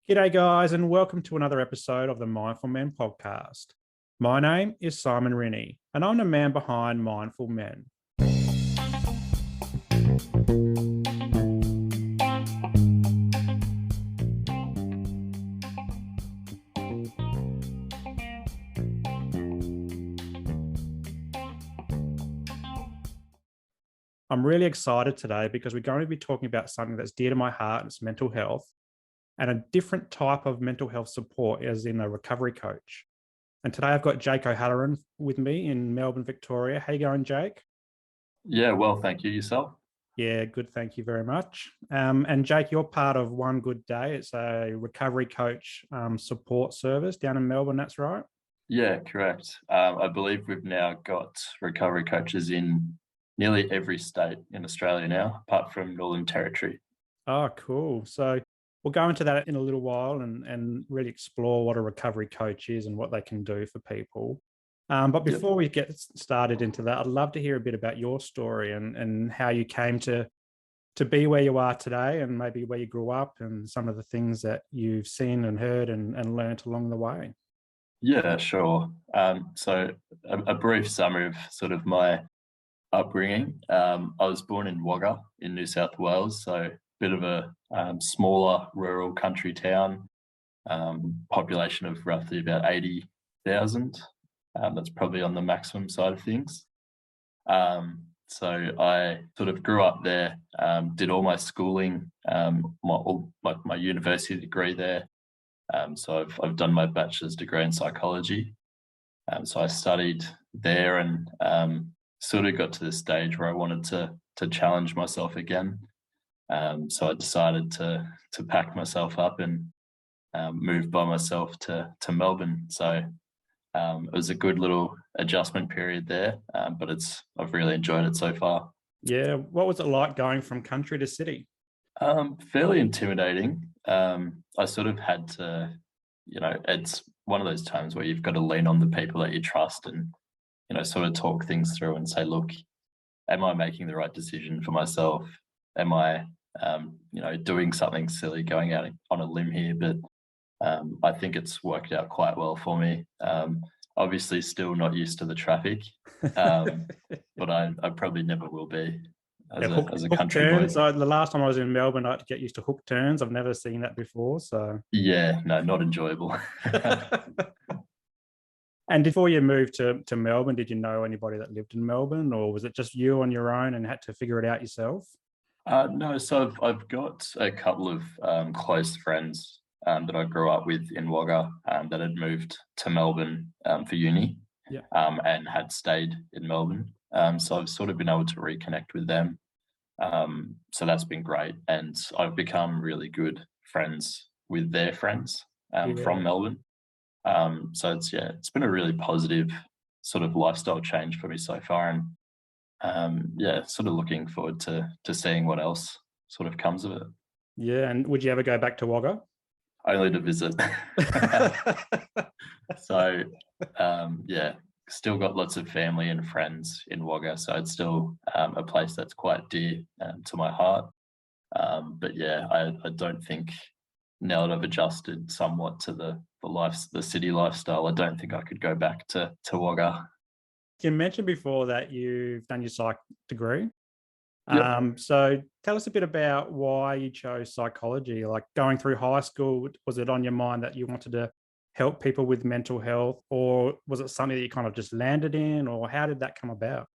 G'day, guys, and welcome to another episode of the Mindful Men podcast. My name is Simon Rennie, and I'm the man behind Mindful Men. I'm really excited today because we're going to be talking about something that's dear to my heart, and it's mental health, and a different type of mental health support as in a recovery coach. And today I've got Jake O'Halloran with me in Melbourne, Victoria. How you going, Jake? Yeah, well, thank you. Yourself? Yeah, good. Thank you very much. And Jake, you're part of One Good Day. It's a recovery coach support service down in Melbourne. That's right. Yeah, correct. I believe we've now got recovery coaches in nearly every state in Australia now, apart from Northern Territory. Oh, cool. So we'll go into that in a little while and really explore what a recovery coach is and what they can do for people. But before we get started into that, I'd love to hear a bit about your story and how you came to be where you are today, and maybe where you grew up and some of the things that you've seen and heard and learnt along the way. Yeah, sure. So a brief summary of sort of my upbringing. I was born in Wagga in New South Wales, so a bit of a smaller rural country town, population of roughly about 80,000. That's probably on the maximum side of things. So I sort of grew up there, did all my schooling, my university degree there. So I've done my bachelor's degree in psychology. So I studied there and sort of got to the stage where I wanted to challenge myself again. So I decided to pack myself up and move by myself to Melbourne. So it was a good little adjustment period there, but I've really enjoyed it so far. Yeah. What was it like going from country to city? Fairly intimidating. I sort of had to, it's one of those times where you've got to lean on the people that you trust and, sort of talk things through and say, look, am I making the right decision for myself? Am I, doing something silly, going out on a limb here? But I think it's worked out quite well for me. Obviously still not used to the traffic, but I probably never will be as a country boy. So the last time I was in Melbourne, I had to get used to hook turns. I've never seen that before. So yeah, no, not enjoyable. And before you moved to Melbourne, did you know anybody that lived in Melbourne, or was it just you on your own and had to figure it out yourself? No, so I've got a couple of close friends that I grew up with in Wagga that had moved to Melbourne for uni, Yeah. And had stayed in Melbourne. So I've sort of been able to reconnect with them. So that's been great. And I've become really good friends with their friends from Melbourne. So it's been a really positive sort of lifestyle change for me so far. And sort of looking forward to seeing what else sort of comes of it. Yeah. And would you ever go back to Wagga? Only to visit. So, still got lots of family and friends in Wagga, so it's still a place that's quite dear to my heart. But yeah, I don't think, now that I've adjusted somewhat to the city lifestyle, I don't think I could go back to Wagga. You mentioned before that you've done your psych degree. Yep. So tell us a bit about why you chose psychology. Like going through high school, was it on your mind that you wanted to help people with mental health, or was it something that you kind of just landed in, or how did that come about?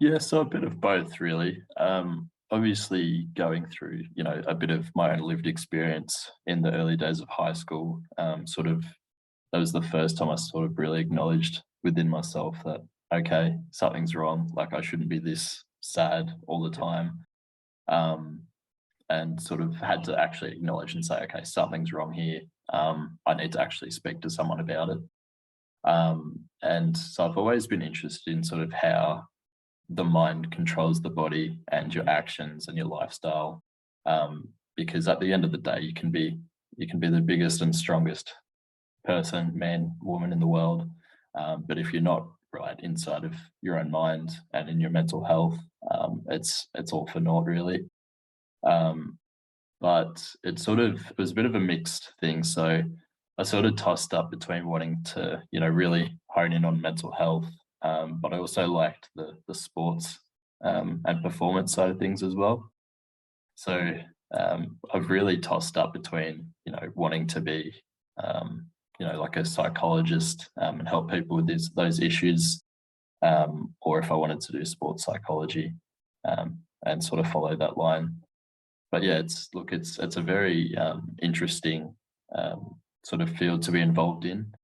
Yeah, so a bit of both, really. Obviously, going through, a bit of my own lived experience in the early days of high school, that was the first time I sort of really acknowledged within myself that, okay, something's wrong. Like, I shouldn't be this sad all the time. And sort of had to actually acknowledge and say, okay, something's wrong here. I need to actually speak to someone about it. And so I've always been interested in sort of how the mind controls the body and your actions and your lifestyle. Because at the end of the day, you can be the biggest and strongest person, man, woman in the world. But if you're not right inside of your own mind and in your mental health, it's all for naught, really. but it was a bit of a mixed thing. So I sort of tossed up between wanting to, really hone in on mental health, but I also liked the sports and performance side of things as well. So I've really tossed up between, wanting to be, like a psychologist and help people with those issues, or if I wanted to do sports psychology and sort of follow that line. But yeah, it's a very interesting sort of field to be involved in.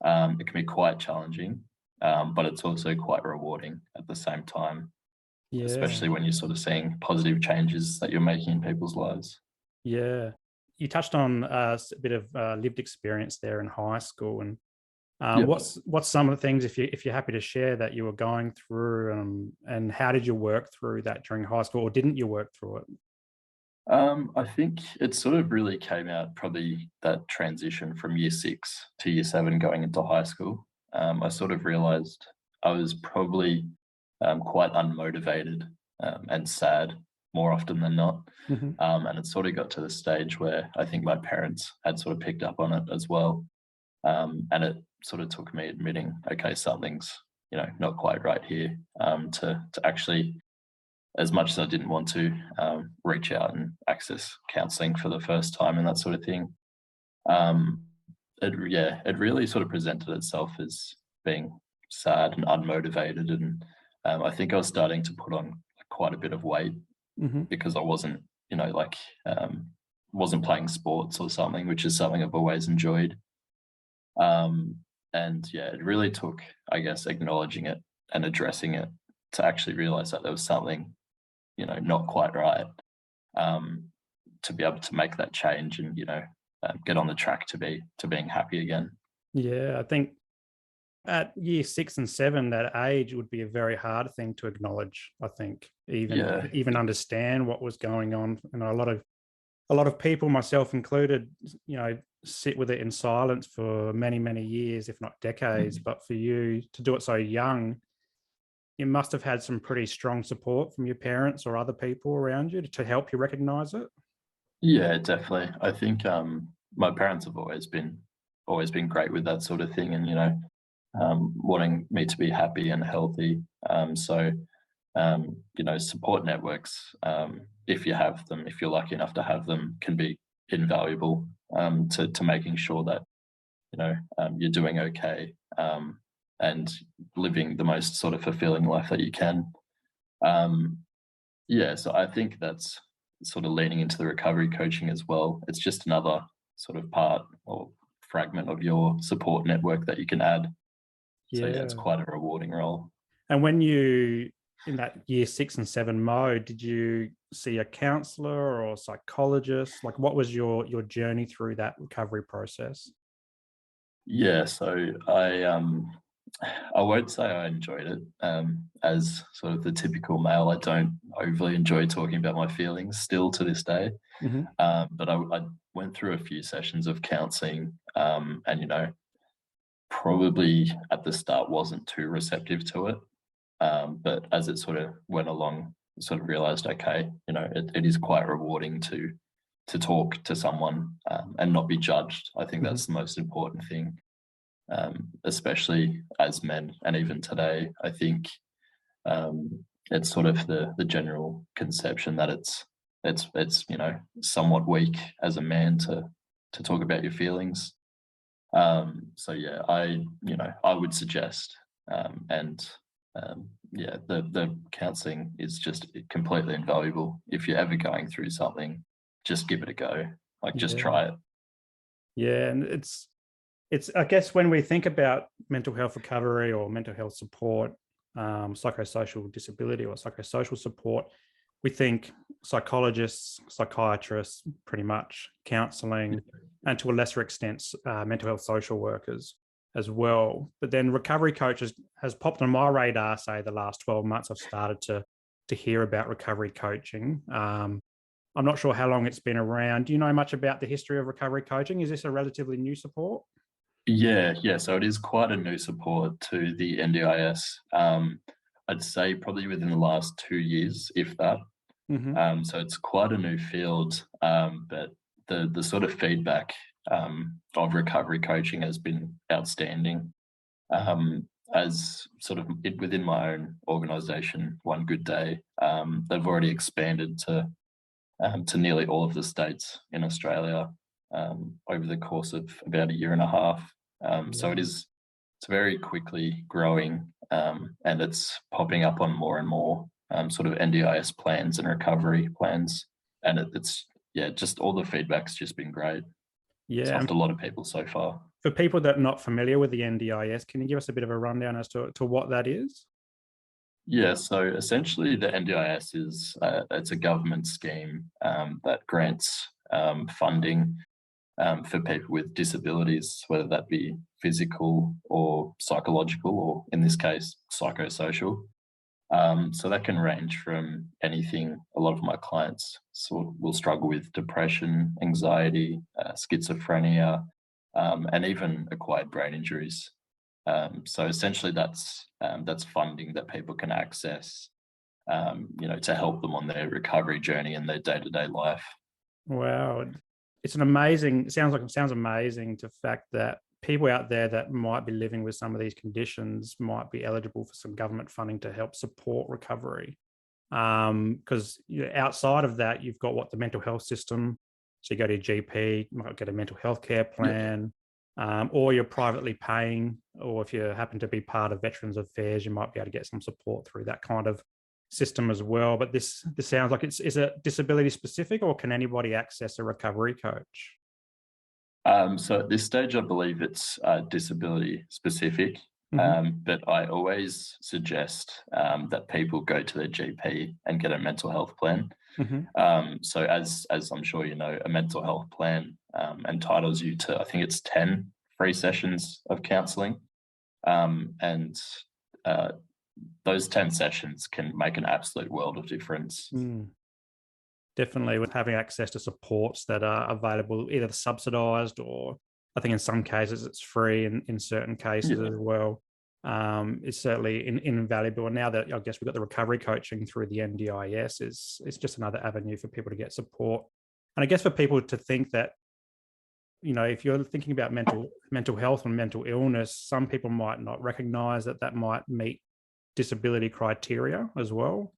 It can be quite challenging, but it's also quite rewarding at the same time, Yeah. especially when you're sort of seeing positive changes that you're making in people's lives. Yeah. You touched on a bit of lived experience there in high school, and Yep. what's some of the things, if you're happy to share, that you were going through, and how did you work through that during high school, or didn't you work through it? I think it sort of really came out probably that transition from year 6 to year 7 going into high school. I sort of realized I was probably quite unmotivated and sad more often than not. Mhm. And it sort of got to the stage where I think my parents had sort of picked up on it as well. And it sort of took me admitting, okay, something's, not quite right here, to actually, as much as I didn't want to, reach out and access counselling for the first time and that sort of thing. It really sort of presented itself as being sad and unmotivated, and I think I was starting to put on quite a bit of weight Mhm. because I wasn't, wasn't playing sports or something, which is something I've always enjoyed. And yeah, it really took, I guess, acknowledging it and addressing it to actually realize that there was something, not quite right, to be able to make that change and, get on the track to being happy again. Yeah, I think at year 6 and 7, that age would be a very hard thing to acknowledge. I think Yeah. even understand what was going on. A lot of people, myself included, sit with it in silence for many, many years, if not decades. But for you to do it so young, you must have had some pretty strong support from your parents or other people around you to help you recognize it. Yeah, definitely. I think my parents have always been great with that sort of thing, and wanting me to be happy and healthy. Support networks, if you have them, if you're lucky enough to have them, can be invaluable to making sure that you're doing okay, and living the most sort of fulfilling life that you can. Um, yeah, so I think that's sort of leaning into the recovery coaching as well. It's just another sort of part or fragment of your support network that you can add. So yeah, it's Yeah. quite a rewarding role. And when you, in that year 6 and 7 mode, did you see a counselor or a psychologist? Like, what was your journey through that recovery process? Yeah, so I won't say I enjoyed it. As sort of the typical male, I don't overly enjoy talking about my feelings still to this day. Mhm. But I went through a few sessions of counselling, and probably at the start wasn't too receptive to it. But as it sort of went along, I sort of realised, okay, it is quite rewarding to talk to someone, and not be judged. I think Mhm. that's the most important thing, especially as men, and even today. I think it's sort of the general conception that it's somewhat weak as a man to talk about your feelings. So yeah, I would suggest, and yeah, the counselling is just completely invaluable. If you're ever going through something, just give it a go. Like, just Yeah. try it. Yeah, and it's I guess when we think about mental health recovery or mental health support, psychosocial disability or psychosocial support, we think psychologists, psychiatrists, pretty much counselling, and to a lesser extent, mental health social workers as well. But then recovery coaches has popped on my radar. Say the last 12 months, I've started to hear about recovery coaching. I'm not sure how long it's been around. Do you know much about the history of recovery coaching? Is this a relatively new support? Yeah. So it is quite a new support to the NDIS. I'd say probably within the last 2 years, if that. So it's quite a new field, but the sort of feedback of recovery coaching has been outstanding. As sort of within my own organisation, One Good Day, they've already expanded to nearly all of the states in Australia over the course of about a year and a half. So it's very quickly growing, and it's popping up on more and more sort of NDIS plans and recovery plans. And it's just all the feedback's just been great. It's Yeah. helped a lot of people so far. For people that are not familiar with the NDIS, can you give us a bit of a rundown as to what that is? Yeah, so essentially the NDIS is it's a government scheme that grants funding for people with disabilities, whether that be physical or psychological, or in this case, psychosocial. So that can range from anything. A lot of my clients will struggle with depression, anxiety, schizophrenia, and even acquired brain injuries. So essentially, that's funding that people can access, to help them on their recovery journey and their day-to-day life. Wow, it sounds amazing. The fact that people out there that might be living with some of these conditions might be eligible for some government funding to help support recovery. Because outside of that, you've got the mental health system. So you go to your GP, you might get a mental health care plan. Or you're privately paying, or if you happen to be part of Veterans Affairs, you might be able to get some support through that kind of system as well. But this sounds like is it disability specific, or can anybody access a recovery coach? So at this stage, I believe it's disability specific, but I always suggest that people go to their GP and get a mental health plan. So as I'm sure you know, a mental health plan entitles you to, I think it's 10 free sessions of counselling, and those 10 sessions can make an absolute world of difference. Definitely, with having access to supports that are available, either subsidised or I think in some cases it's free, and in certain cases as well. It's certainly invaluable. And now that I guess we've got the recovery coaching through the NDIS, it's just another avenue for people to get support. And I guess for people to think that, if you're thinking about mental health and mental illness, some people might not recognise that might meet disability criteria as well.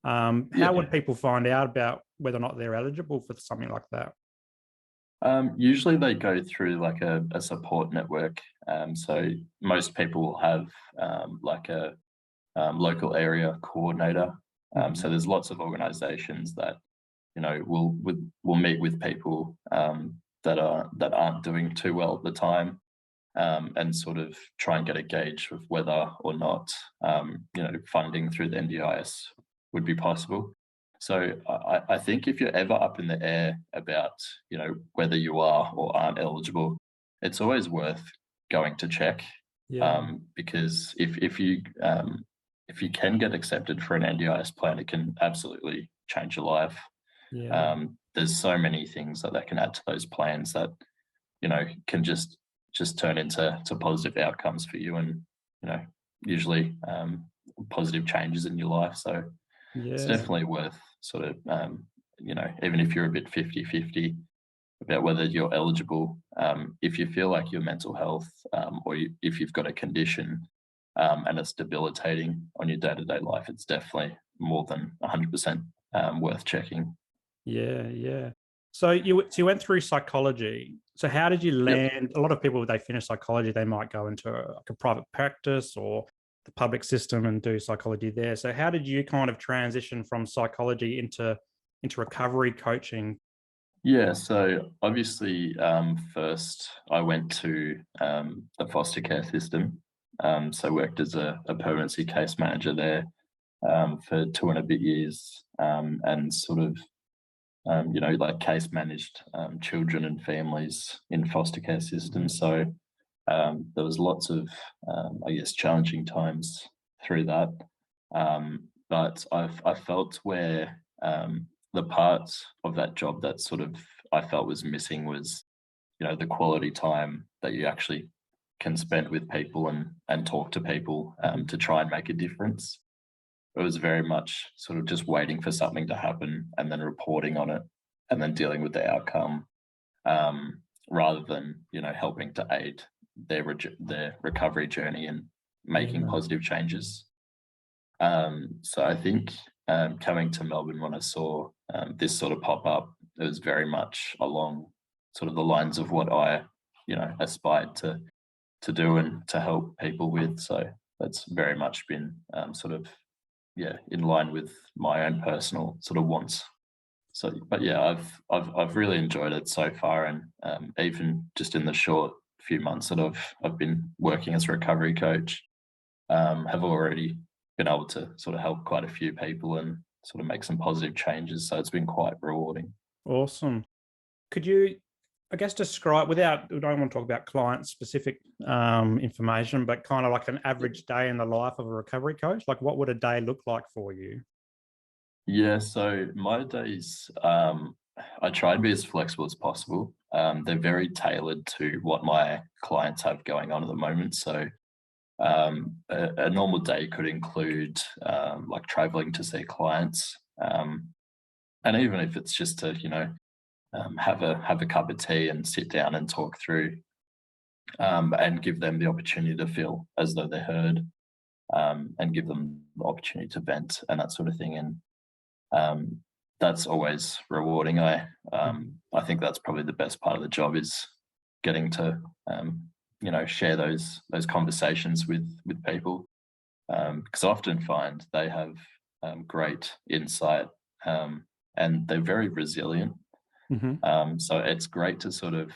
How would people find out about whether or not they're eligible for something like that? Usually they go through like a support network. So most people will have like a local area coordinator. So there's lots of organisations that will meet with people that aren't doing too well at the time, and sort of try and get a gauge of whether or not funding through the NDIS would be possible. So I think if you're ever up in the air about whether you are or aren't eligible, it's always worth going to check. Because if you can get accepted for an NDIS plan, it can absolutely change your life. There's so many things that can add to those plans that can just turn into positive outcomes for you, and usually positive changes in your life. So it's definitely worth sort of even if you're a bit 50-50 about whether you're eligible, if you feel like your mental health or if you've got a condition and it's debilitating on your day-to-day life, it's definitely more than 100% worth checking. So you went through psychology. So how did you land? A lot of people, they finish psychology, they might go into a private practice or the public system and do psychology there. So how did you kind of transition from psychology into recovery coaching? So obviously, first I went to the foster care system. So I worked as a permanency case manager there for 2 and a bit years, and sort of like case managed children and families in foster care systems. So there was lots of challenging times through that, but I felt where the part of that job that sort of I felt was missing was the quality time that you actually can spend with people and talk to people to try and make a difference. it was very much sort of just waiting for something to happen and then reporting on it and then dealing with the outcome, rather than, helping to aid their recovery journey and making positive changes. So I think coming to Melbourne, when I saw this sort of pop up, it was very much along sort of the lines of what I, aspired to do and to help people with. So that's very much been in line with my own personal sort of wants. So, but yeah, I've really enjoyed it so far, and even just in the short few months that I've been working as a recovery coach, have already been able to sort of help quite a few people and sort of make some positive changes. So it's been quite rewarding. Awesome. Could you, I guess, describe, we don't want to talk about client-specific information, but kind of like an average day in the life of a recovery coach? Like, what would a day look like for you? Yeah, so my days, I try to be as flexible as possible. They're very tailored to what my clients have going on at the moment. So a normal day could include like traveling to see clients, and even if it's just to have a cup of tea and sit down and talk through, and give them the opportunity to feel as though they're heard, and give them the opportunity to vent and that sort of thing. And that's always rewarding. I think that's probably the best part of the job, is getting to share those conversations with people, because I often find they have great insight, and they're very resilient. Mm-hmm. So it's great to sort of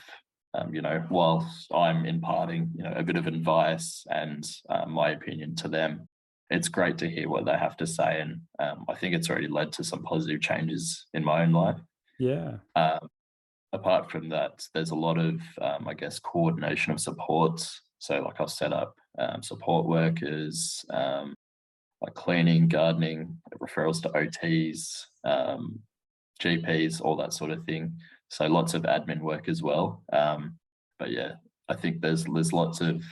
whilst I'm imparting a bit of advice and my opinion to them, it's great to hear what they have to say, and I think it's already led to some positive changes in my own life. Yeah. Apart from that, there's a lot of, coordination of supports. So like I'll set up support workers, like cleaning, gardening, referrals to OTs, GPs, all that sort of thing. So lots of admin work as well. But yeah, I think there's lots of,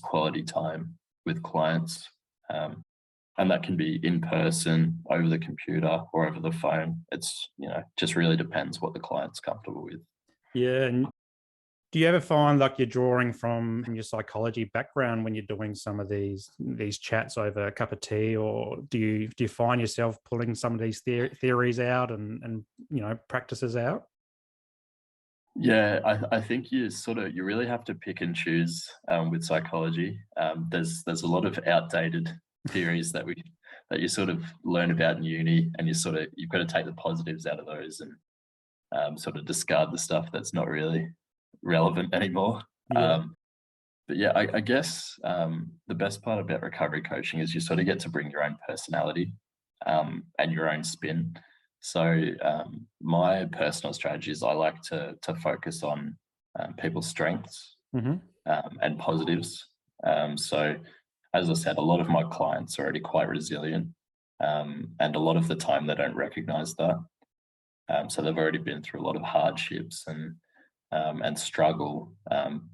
quality time with clients. And that can be in person, over the computer, or over the phone. It's, just really depends what the client's comfortable with. Yeah. And do you ever find like you're drawing from your psychology background when you're doing some of these chats over a cup of tea, or do you find yourself pulling some of these theories out and practices out? Yeah, I think you really have to pick and choose with psychology. There's a lot of outdated theories that you sort of learn about in uni, and you've got to take the positives out of those and sort of discard the stuff that's not really relevant anymore. Yeah. But yeah, I guess the best part about recovery coaching is you sort of get to bring your own personality and your own spin. So my personal strategy is I like to focus on people's strengths, Mm-hmm. and positives. So as I said, a lot of my clients are already quite resilient, and a lot of the time they don't recognize that. So they've already been through a lot of hardships and struggle,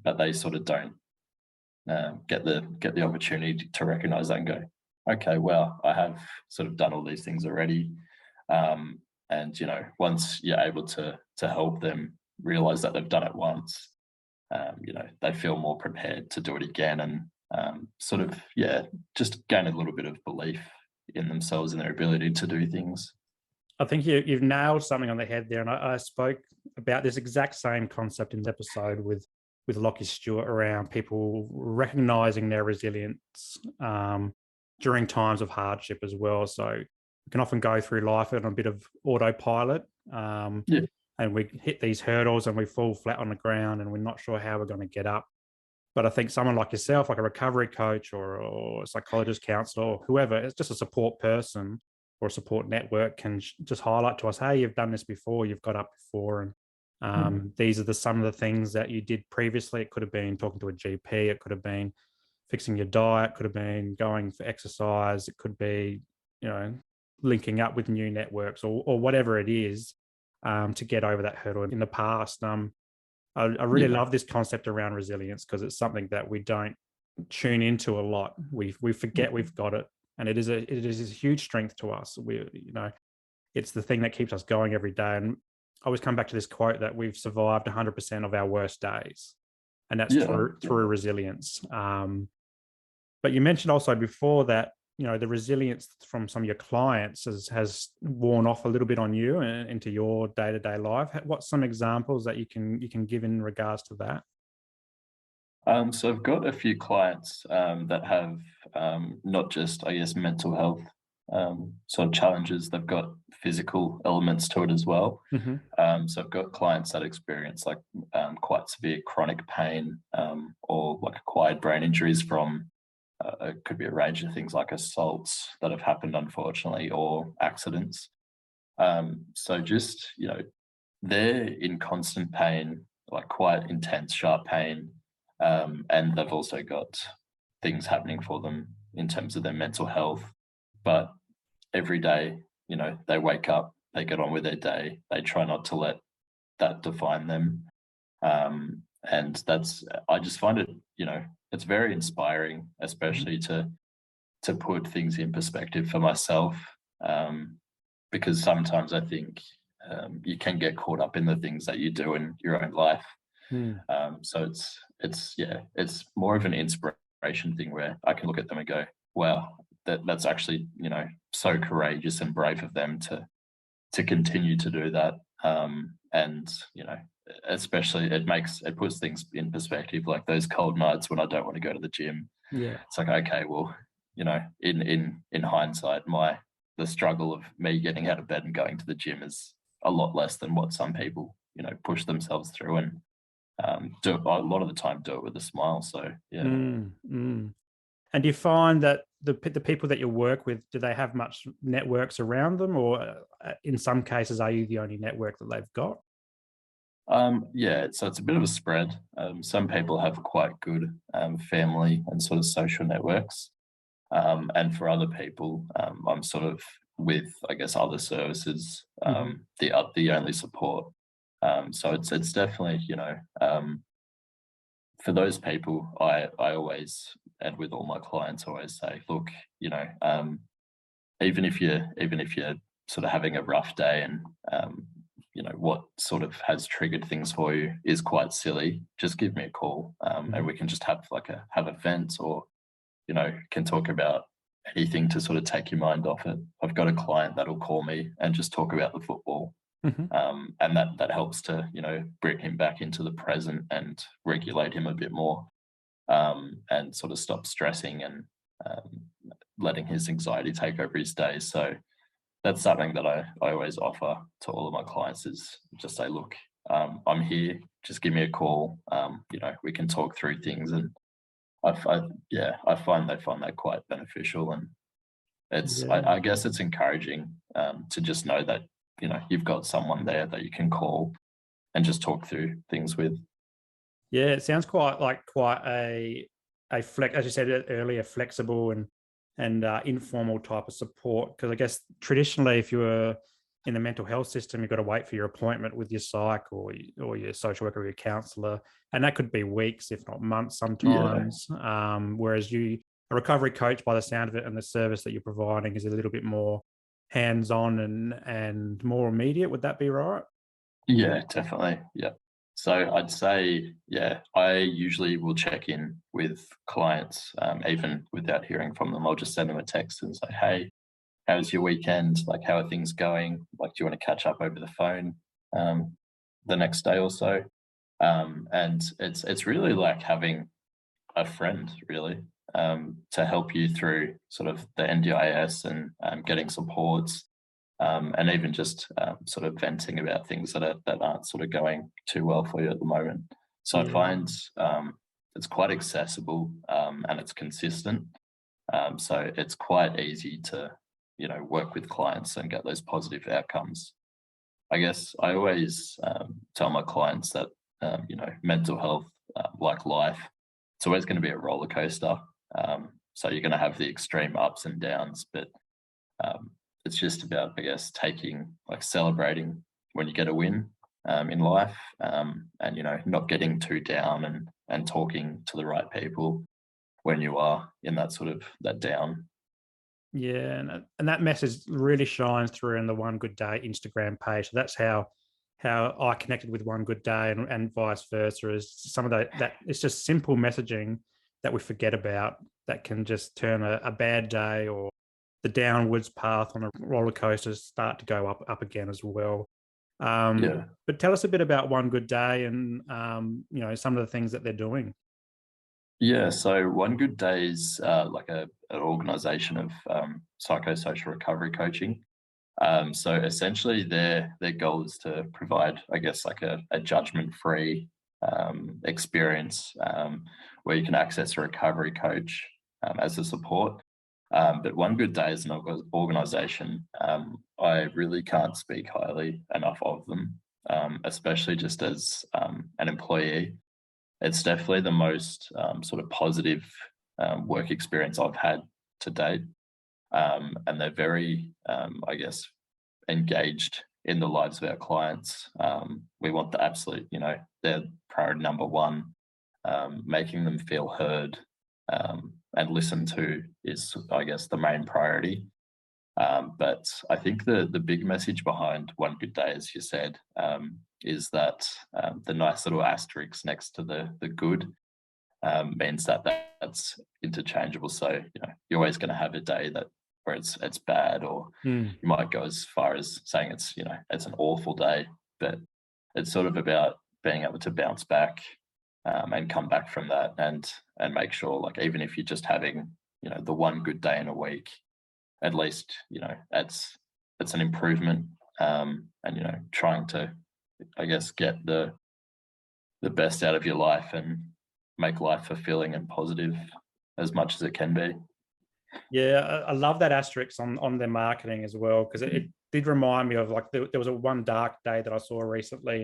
but they sort of don't get the opportunity to recognize that and go, okay, well, I have sort of done all these things already. And once you're able to help them realize that they've done it once, they feel more prepared to do it again, and just gain a little bit of belief in themselves and their ability to do things. I think you've nailed something on the head there, and I spoke about this exact same concept in the episode with Lockie Stewart around people recognizing their resilience during times of hardship as well. So we can often go through life on a bit of autopilot, and we hit these hurdles and we fall flat on the ground and we're not sure how we're going to get up. But I think someone like yourself, like a recovery coach or a psychologist, counsellor, or whoever, it's just a support person or a support network, can just highlight to us, hey, you've done this before, you've got up before, and these are some of the things that you did previously. It could have been talking to a GP, it could have been fixing your diet, could have been going for exercise, it could be linking up with new networks or whatever it is, to get over that hurdle in the past. I really love this concept around resilience, because it's something that we don't tune into a lot. We forget we've got it, And it is a huge strength to us. It's the thing that keeps us going every day. And I always come back to this quote that we've survived 100% of our worst days, and that's Yeah. through resilience. But you mentioned also before that the resilience from some of your clients has worn off a little bit on you and into your day-to-day life. What's some examples that you can give in regards to that? So I've got a few clients that have not just, I guess, mental health sort of challenges. They've got physical elements to it as well. Mm-hmm. So I've got clients that experience like quite severe chronic pain or like acquired brain injuries from it could be a range of things like assaults that have happened, unfortunately, or accidents. So just, they're in constant pain, like quite intense, sharp pain. And they've also got things happening for them in terms of their mental health. But every day, they wake up, they get on with their day, they try not to let that define them. And I just find it, it's very inspiring, especially to put things in perspective for myself. Because sometimes I think you can get caught up in the things that you do in your own life. So it's more of an inspiration thing where I can look at them and go, wow, that's actually, so courageous and brave of them to continue to do that. And, especially it puts things in perspective, like those cold nights when I don't want to go to the gym. Yeah. It's like, okay, well, in hindsight, the struggle of me getting out of bed and going to the gym is a lot less than what some people, push themselves through and do a lot of the time do it with a smile. So yeah. And do you find that the people that you work with, do they have much networks around them, or in some cases, are you the only network that they've got? Yeah, so it's a bit of a spread. Some people have quite good family and sort of social networks, and for other people, I'm sort of with, I guess, other services, the only support. So it's definitely, for those people, I always, and with all my clients, I always say, look, even if you're sort of having a rough day and what sort of has triggered things for you is quite silly, just give me a call, and we can just have a vent, or can talk about anything to sort of take your mind off it. I've got a client that'll call me and just talk about the football. And that helps to bring him back into the present and regulate him a bit more, and sort of stop stressing and letting his anxiety take over his days. So that's something that I always offer to all of my clients, is just say, look, I'm here, just give me a call, we can talk through things. And I find they find that quite beneficial. And I guess it's encouraging to just know that you've got someone there that you can call and just talk through things with. Yeah, it sounds quite a as you said earlier, flexible and informal type of support. Because I guess traditionally, if you were in the mental health system, you've got to wait for your appointment with your psych or your social worker or your counsellor, and that could be weeks, if not months, sometimes. Whereas a recovery coach, by the sound of it, and the service that you're providing is a little bit more hands-on and more immediate. Would that be right? Yeah, definitely. Yeah. So I'd say, I usually will check in with clients, even without hearing from them. I'll just send them a text and say, hey, how's your weekend? Like, how are things going? Like, do you want to catch up over the phone the next day or so? And it's really like having a friend, really, to help you through sort of the NDIS and getting supports, and even just sort of venting about things that aren't sort of going too well for you at the moment. So I find it's quite accessible, and it's consistent. So it's quite easy to work with clients and get those positive outcomes. I guess I always tell my clients that mental health, like life, it's always going to be a roller coaster. So you're going to have the extreme ups and downs, but it's just about, I guess, celebrating when you get a win in life, and not getting too down and talking to the right people when you are in that down Yeah, and that message really shines through in the One Good Day Instagram page. So that's how I connected with One Good Day, and vice versa. Is some of that it's just simple messaging that we forget about that can just turn a bad day or the downwards path on a roller coaster start to go up again as well. Yeah. But tell us a bit about One Good Day and some of the things that they're doing. Yeah, so One Good Day is like an organization of psychosocial recovery coaching. So essentially, their goal is to provide, I guess, like a judgment-free experience where you can access a recovery coach as a support. But One Good Day is an organization. I really can't speak highly enough of them, especially just as an employee. It's definitely the most sort of positive work experience I've had to date. And they're very, I guess, engaged in the lives of our clients. We want the absolute, their priority number one. Making them feel heard and listened to is, I guess, the main priority. But I think the big message behind One Good Day, as you said, is that the nice little asterisk next to the good means that that's interchangeable. So you're always going to have a day where it's bad, or you might go as far as saying it's an awful day. But it's sort of about being able to bounce back and come back from that, and make sure, like, even if you're just having the one good day in a week, at least it's an improvement, and trying to, I guess, get the best out of your life and make life fulfilling and positive as much as it can be. Yeah, I love that asterisk on their marketing as well, because it did remind me of, like, there was a one dark day that I saw recently,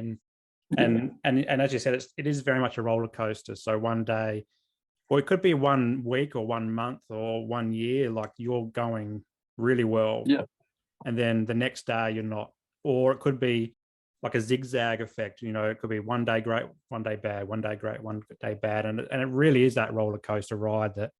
and as you said, it is very much a roller coaster. So one day, or it could be 1 week or 1 month or 1 year, like you're going really well, Yeah, and then the next day you're not. Or it could be like a zigzag effect. It could be 1 day great, 1 day bad, 1 day great, 1 day bad, and it really is that roller coaster ride that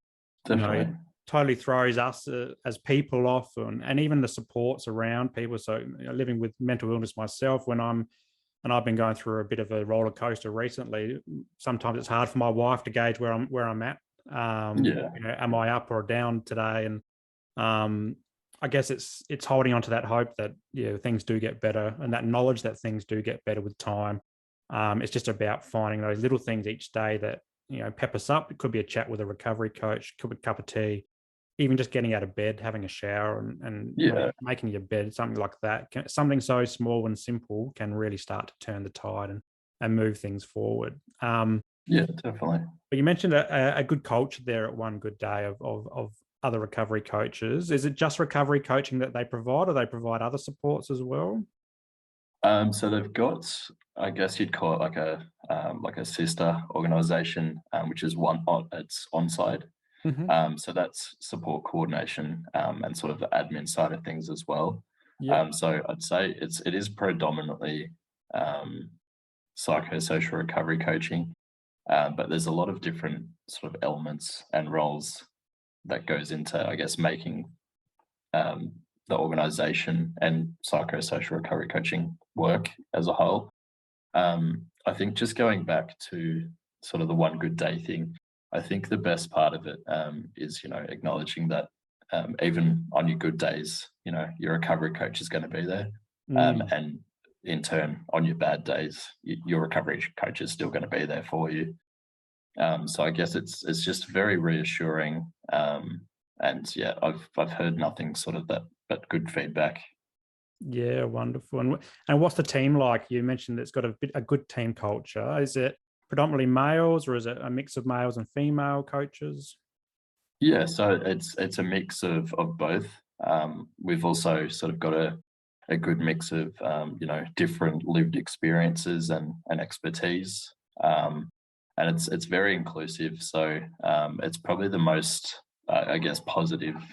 definitely. totally throws us as people off, and even the supports around people. So living with mental illness myself, and I've been going through a bit of a roller coaster recently. Sometimes it's hard for my wife to gauge where I'm at. Yeah, Am I up or down today? And I guess it's holding on to that hope that things do get better, and that knowledge that things do get better with time. It's just about finding those little things each day that pep us up. It could be a chat with a recovery coach, could be a cup of tea, even just getting out of bed, having a shower, and yeah, making your bed, something like that. Something so small and simple can really start to turn the tide and move things forward. yeah, definitely. But you mentioned a good culture there at One Good Day of other recovery coaches. Is it just recovery coaching that they provide, or they provide other supports as well? So they've got, I guess you'd call it like a sister organization, which is it's on-site. Mm-hmm. So that's support coordination and sort of the admin side of things as well. Yeah. So I'd say it is predominantly psychosocial recovery coaching, but there's a lot of different sort of elements and roles that goes into, I guess, making the organization and psychosocial recovery coaching work as a whole. I think just going back to sort of the One Good Day thing, I think the best part of it is, acknowledging that even on your good days, your recovery coach is going to be there. And in turn, on your bad days, your recovery coach is still going to be there for you. So I guess it's just very reassuring. And yeah, I've heard nothing sort of but good feedback. Yeah, wonderful. And what's the team like? You mentioned it's got a good team culture. Is it predominantly males, or is it a mix of males and female coaches? Yeah, so it's a mix of both. We've also sort of got a good mix of different lived experiences and expertise, and it's very inclusive. So it's probably the most I guess positive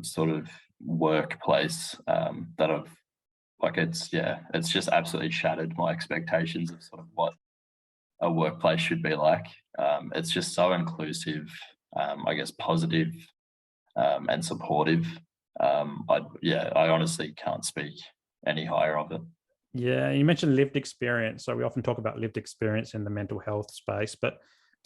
sort of workplace that I've it's just absolutely shattered my expectations of sort of what a workplace should be like. It's just so inclusive, I guess positive, and supportive. I honestly can't speak any higher of it. Yeah, you mentioned lived experience. So we often talk about lived experience in the mental health space, but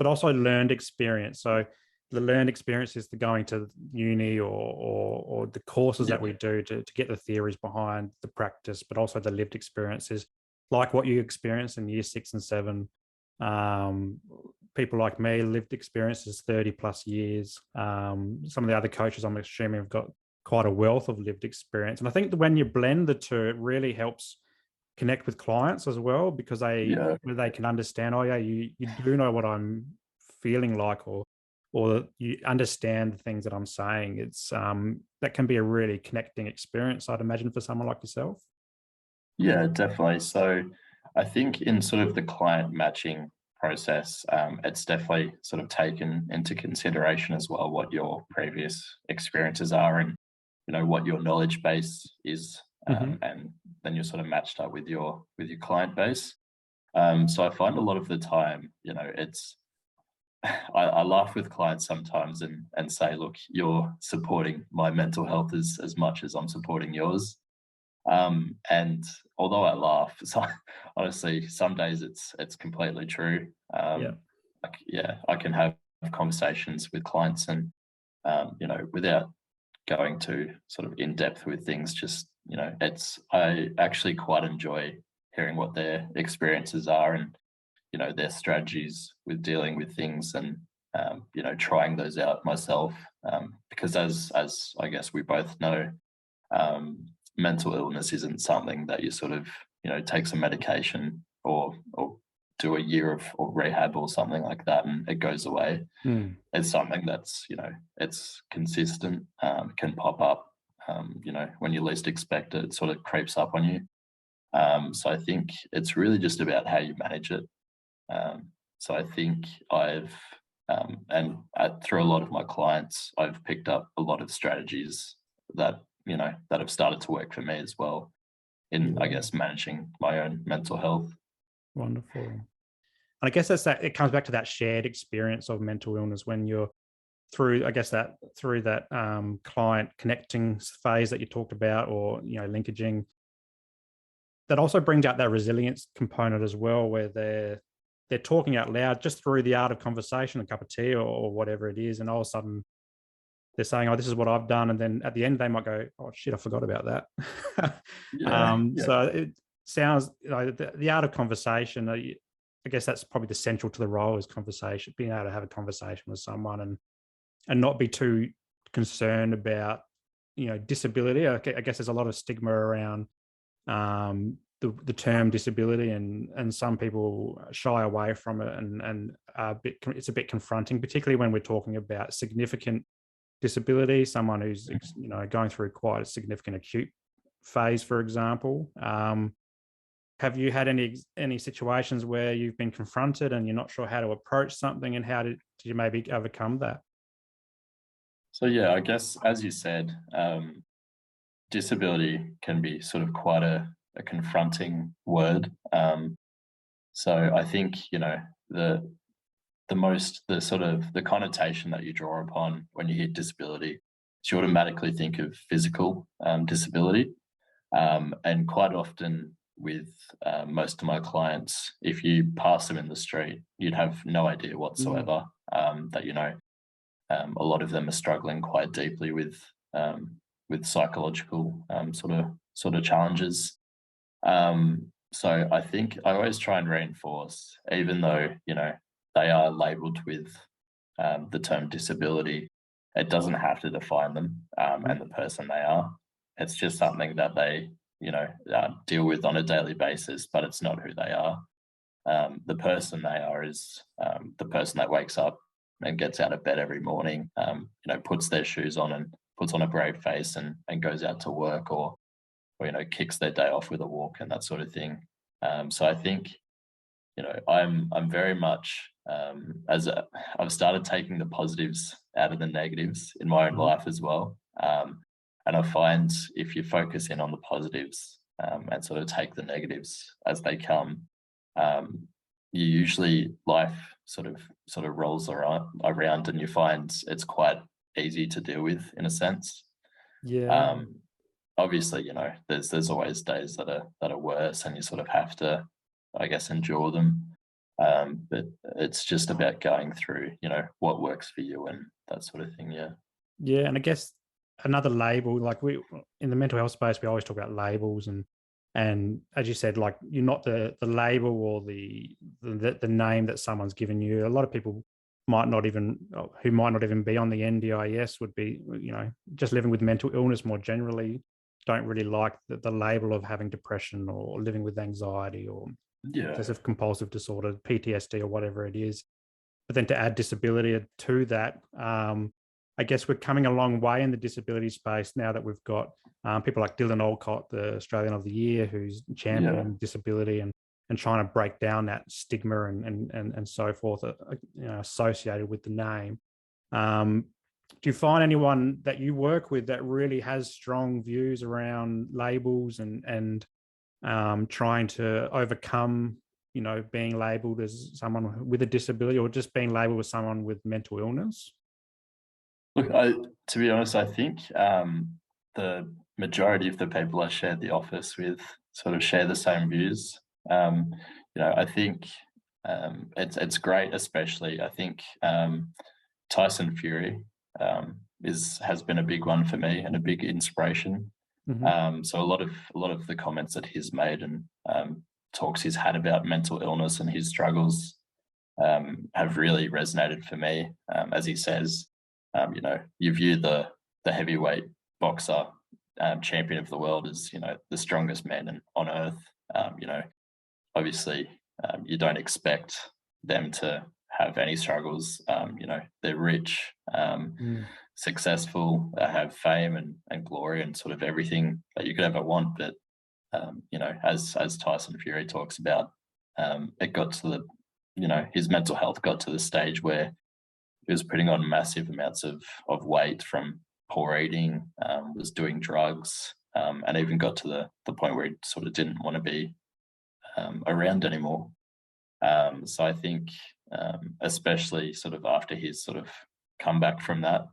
also learned experience. So the learned experience is the going to uni or the courses that we do to get the theories behind the practice, but also the lived experiences, like what you experience in year 6 and 7. People like me, lived experiences 30 plus years. Some of the other coaches, I'm assuming, have got quite a wealth of lived experience. And I think that when you blend the two, it really helps connect with clients as well, because they can understand, oh yeah, you do know what I'm feeling like, or you understand the things that I'm saying. It's that can be a really connecting experience, I'd imagine, for someone like yourself. Yeah, definitely. So I think in sort of the client matching process, it's definitely sort of taken into consideration as well what your previous experiences are, and what your knowledge base is, and then you're sort of matched up with your client base. So I find a lot of the time, it's I laugh with clients sometimes and say, look, you're supporting my mental health as much as I'm supporting yours. And although I laugh, so honestly, some days it's completely true. I can have conversations with clients and without going too sort of in depth with things, just I actually quite enjoy hearing what their experiences are, and their strategies with dealing with things, and trying those out myself, because as I guess we both know, mental illness isn't something that you sort of take some medication or do a year of rehab or something like that and it goes away. It's something that's it's consistent, can pop up when you least expect it. It sort of creeps up on you. So I think it's really just about how you manage it. So I think I've through a lot of my clients, I've picked up a lot of strategies that that have started to work for me as well in, I guess, managing my own mental health. Wonderful. And I guess it comes back to that shared experience of mental illness when you're through that client connecting phase that you talked about, or linkaging. That also brings out that resilience component as well, where they're talking out loud just through the art of conversation, a cup of tea or whatever it is, and all of a sudden they're saying, oh, this is what I've done. And then at the end, they might go, oh, shit, I forgot about that. So it sounds like the art of conversation, I guess that's probably the central to the role, is conversation, being able to have a conversation with someone and not be too concerned about, disability. I guess there's a lot of stigma around the term disability, and some people shy away from it, and it's a bit confronting, particularly when we're talking about significant disability, someone who's going through quite a significant acute phase, for example. Have you had any situations where you've been confronted and you're not sure how to approach something, and how did you maybe overcome that? So yeah, I guess as you said, disability can be sort of quite a confronting word. So I think the connotation that you draw upon when you hear disability is you automatically think of physical disability. And quite often with most of my clients, if you pass them in the street, you'd have no idea whatsoever that a lot of them are struggling quite deeply with psychological sort of challenges. So I think I always try and reinforce, even though they are labelled with the term disability, it doesn't have to define them and the person they are. It's just something that they deal with on a daily basis, but it's not who they are. The person they are is the person that wakes up and gets out of bed every morning, puts their shoes on and puts on a brave face and goes out to work, or kicks their day off with a walk and that sort of thing. So I think I'm very much I've started taking the positives out of the negatives in my own life as well. And I find if you focus in on the positives and sort of take the negatives as they come, you usually life sort of rolls around and you find it's quite easy to deal with in a sense. Yeah. Obviously, there's always days that are worse, and you sort of have to, I guess, endure them. But it's just about going through, what works for you and that sort of thing. Yeah. Yeah. And I guess another label, like we in the mental health space, we always talk about labels, and as you said, like you're not the label or the name that someone's given you. A lot of people might not even who might not even be on the NDIS would be, just living with mental illness more generally, don't really like the label of having depression or living with anxiety or obsessive compulsive disorder, PTSD, or whatever it is. But then to add disability to that, I guess we're coming a long way in the disability space now that we've got people like Dylan Olcott, the Australian of the Year, who's championing disability and trying to break down that stigma and so forth, associated with the name. Do you find anyone that you work with that really has strong views around labels and trying to overcome, being labeled as someone with a disability, or just being labeled as someone with mental illness? Look, to be honest, I think the majority of the people I shared the office with sort of share the same views. I think it's great, especially I think Tyson Fury has been a big one for me and a big inspiration. So a lot of the comments that he's made and talks he's had about mental illness and his struggles have really resonated for me. As he says, you view the heavyweight boxer champion of the world as the strongest man on earth. Obviously you don't expect them to have any struggles. They're rich, successful, have fame and glory and sort of everything that you could ever want. But as Tyson Fury talks about, it got to his mental health got to the stage where he was putting on massive amounts of weight from poor eating, was doing drugs, and even got to the point where he sort of didn't want to be around anymore. So I think, especially sort of after his sort of comeback from that,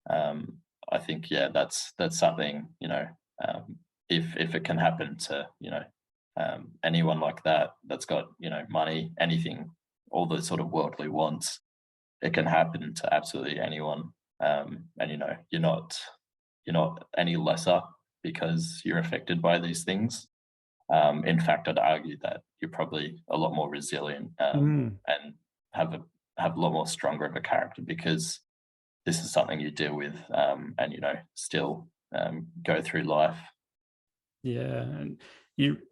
I think, that's something, if it can happen to, anyone like that's got, money, anything, all the sort of worldly wants, it can happen to absolutely anyone. And, you're not any lesser because you're affected by these things. In fact, I'd argue that you're probably a lot more resilient and have a lot more stronger of a character because this is something you deal with and still go through life. Yeah, and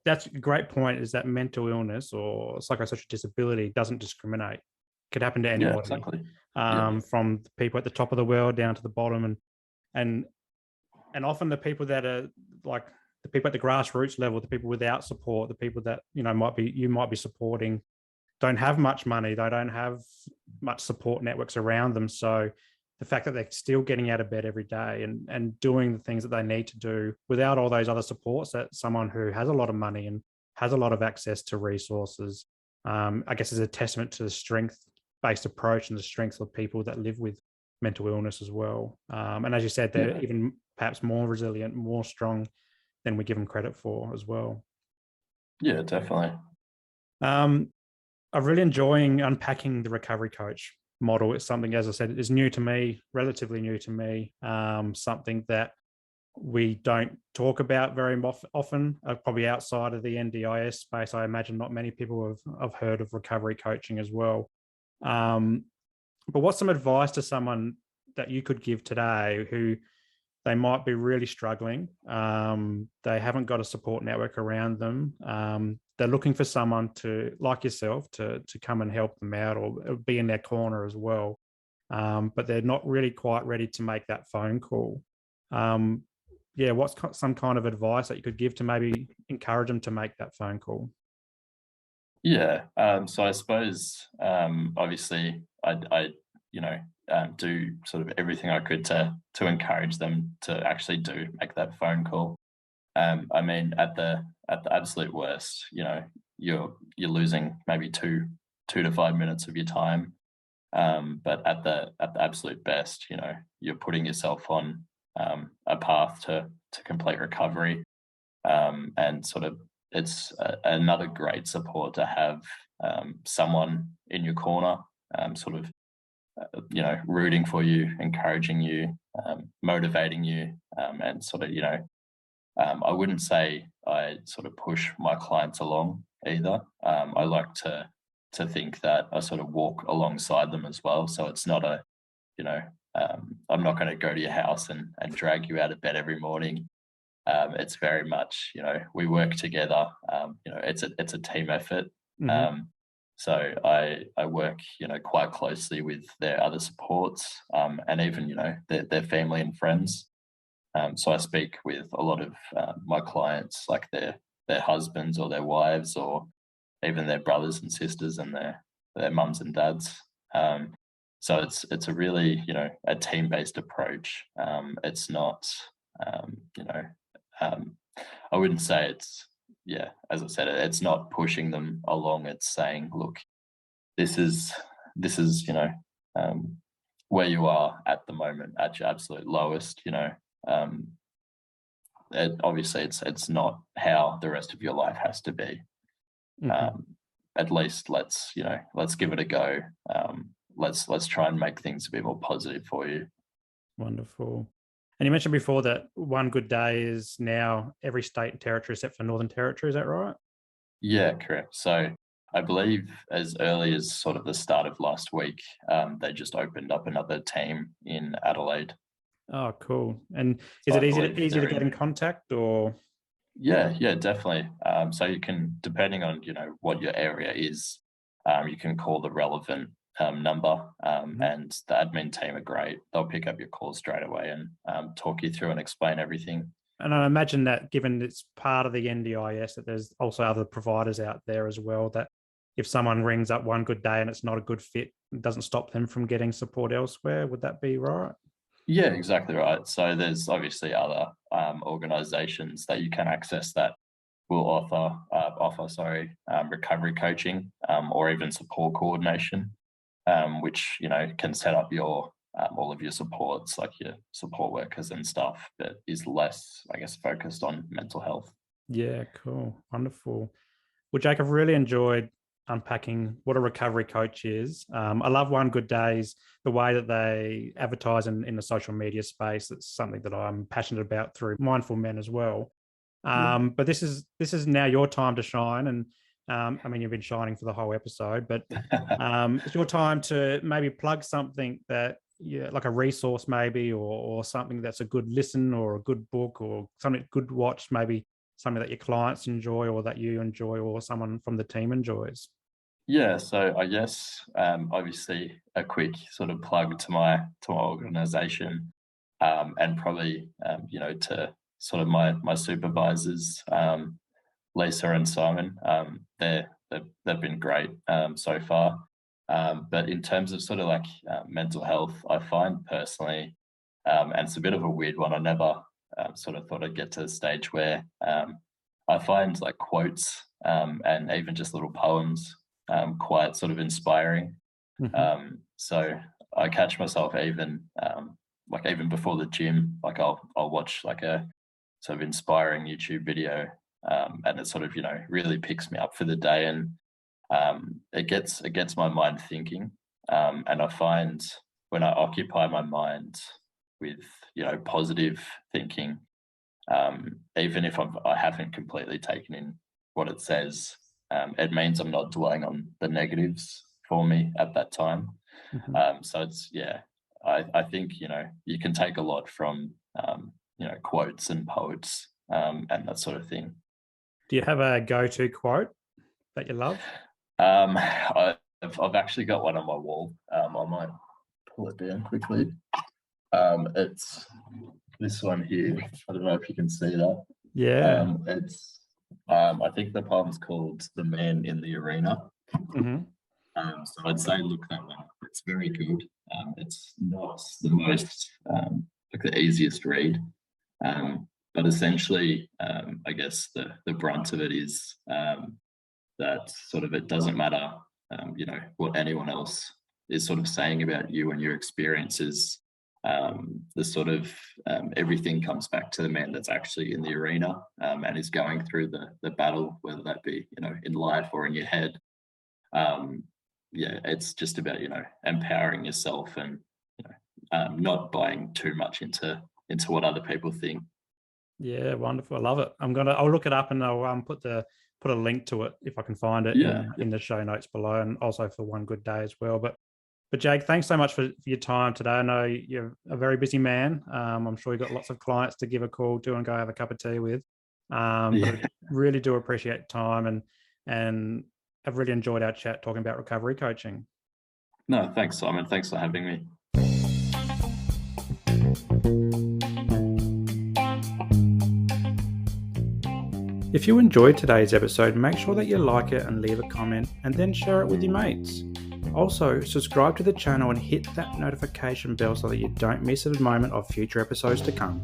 that's a great point, is that mental illness or psychosocial disability doesn't discriminate. It could happen to anybody. Yeah, exactly. From the people at the top of the world down to the bottom, and often the people that are like the people at the grassroots level, the people without support, the people that you might be supporting, don't have much money. They don't have much support networks around them. So the fact that they're still getting out of bed every day and doing the things that they need to do without all those other supports that someone who has a lot of money and has a lot of access to resources, I guess, is a testament to the strength-based approach and the strength of people that live with mental illness as well. And as you said, they're even perhaps more resilient, more strong than we give them credit for as well. Yeah, definitely. I'm really enjoying unpacking the recovery coach model. It's something, as I said, is new to me, relatively new to me, something that we don't talk about very often, probably outside of the NDIS space. I imagine not many people have heard of recovery coaching as well. But what's some advice to someone that you could give today who they might be really struggling? They haven't got a support network around them. They're looking for someone like yourself, to come and help them out or be in their corner as well. But they're not really quite ready to make that phone call. What's some kind of advice that you could give to maybe encourage them to make that phone call? Yeah. So I suppose, obviously, I do sort of everything I could to encourage them to actually make that phone call. I mean, at the absolute worst, you're losing maybe 2 to 5 minutes of your time. But at the absolute best, you're putting yourself on a path to complete recovery, and sort of it's another great support to have someone in your corner, sort of rooting for you, encouraging you, motivating you, and sort of I wouldn't say I sort of push my clients along either. I like to think that I sort of walk alongside them as well. So it's not I'm not going to go to your house and drag you out of bed every morning. It's very much, we work together. It's a team effort. Mm-hmm. So I work, quite closely with their other supports, and even, their family and friends. So I speak with a lot of my clients, like their husbands or their wives, or even their brothers and sisters and their mums and dads. So it's a really, a team-based approach. It's not, I wouldn't say it's, as I said, it's not pushing them along. It's saying, look, this is where you are at the moment, at your absolute lowest. Obviously, it's not how the rest of your life has to be. Mm-hmm. At least let's give it a go. Let's try and make things a bit more positive for you. Wonderful. And you mentioned before that One Good Day is now every state and territory except for Northern Territory. Is that right? Yeah, correct. So I believe as early as sort of the start of last week, they just opened up another team in Adelaide. Oh, cool. And is it easy to get in contact, or? Yeah, definitely. So you can, depending on what your area is, you can call the relevant number, and the admin team are great. They'll pick up your call straight away and talk you through and explain everything. And I imagine that given it's part of the NDIS, that there's also other providers out there as well, that if someone rings up One Good Day and it's not a good fit, it doesn't stop them from getting support elsewhere. Would that be right? Yeah, exactly right. So there's obviously other organisations that you can access that will offer recovery coaching, or even support coordination, which can set up your all of your supports, like your support workers and stuff, that is less, I guess, focused on mental health. Yeah, cool. Wonderful. Well, Jake, I've really enjoyed unpacking what a recovery coach is. I love One Good Days, the way that they advertise in the social media space. It's something that I'm passionate about through Mindful Men as well. But this is now your time to shine. And I mean, you've been shining for the whole episode, but it's your time to maybe plug something that, like a resource maybe, or something that's a good listen, or a good book, or something good watch, maybe something that your clients enjoy or that you enjoy or someone from the team enjoys. Yeah, so I guess obviously a quick sort of plug to my organisation, and probably to sort of my supervisors, Lisa and Simon. They've been great so far. But in terms of sort of like mental health, I find personally, and it's a bit of a weird one, I never sort of thought I'd get to the stage where I find like quotes, and even just little poems quite sort of inspiring. Mm-hmm. So I catch myself even even before the gym, like I'll watch like a sort of inspiring YouTube video, and it sort of really picks me up for the day, and it gets my mind thinking, and I find when I occupy my mind with positive thinking, even if I haven't completely taken in what it says, it means I'm not dwelling on the negatives for me at that time. Mm-hmm. So it's I think you can take a lot from quotes and poets, and that sort of thing. Do you have a go-to quote that you love? I've actually got one on my wall. I might pull it down quickly. It's this one here. I don't know if you can see that. Yeah. It's I think the poem's called "The Man in the Arena." Mm-hmm. So I'd say look that one up. It's very good. It's not the most like the easiest read, but essentially, I guess the brunt of it is that sort of it doesn't matter, what anyone else is sort of saying about you and your experiences. The sort of everything comes back to the man that's actually in the arena and is going through the battle, whether that be, you know, in life or in your head. It's just about, you know, empowering yourself and, you know, not buying too much into what other people think. Yeah, wonderful. I love it. I'll look it up, and I'll put a link to it if I can find it in the show notes below, and also for One Good Day as well. But Jake, thanks so much for your time today. I know you're a very busy man. I'm sure you've got lots of clients to give a call to and go have a cup of tea with. But I really do appreciate time, and I've really enjoyed our chat talking about recovery coaching. No, thanks, Simon. Thanks for having me. If you enjoyed today's episode, make sure that you like it and leave a comment, and then share it with your mates. Also, subscribe to the channel and hit that notification bell so that you don't miss a moment of future episodes to come.